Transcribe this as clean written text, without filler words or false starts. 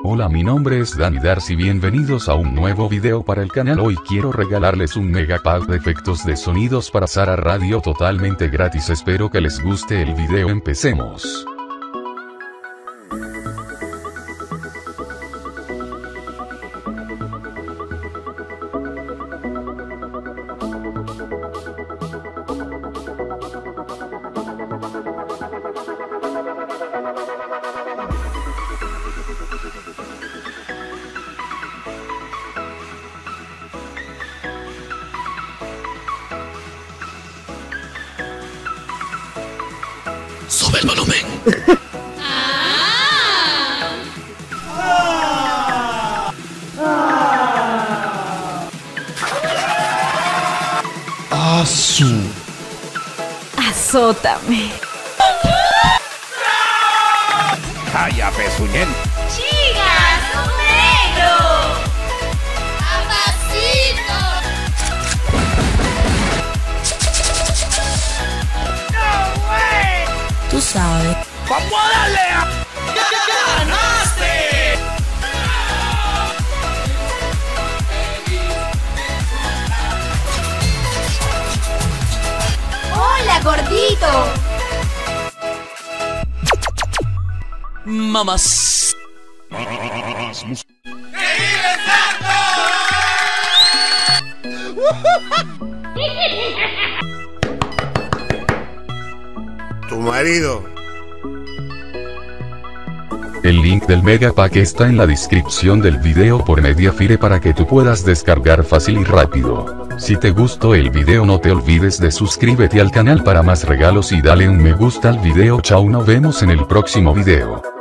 Hola, mi nombre es Danny Darcy, bienvenidos a un nuevo video para el canal. Hoy quiero regalarles un mega pack de efectos de sonidos para Sara Radio totalmente gratis. Espero que les guste el video. Empecemos. Sube el volumen. Azótame. ¡Calla, pezuñén! ¡Chicas, un negro! ¡Papacito! ¡No way! Tú sabes. ¡Vamos a darle a... ¡Ganaste! ¡Hola, gordito! Mamás. Tu marido. El link del Mega Pack está en la descripción del video por Mediafire para que tú puedas descargar fácil y rápido. Si te gustó el video, no te olvides de suscríbete al canal para más regalos y dale un me gusta al video. Chao, nos vemos en el próximo video.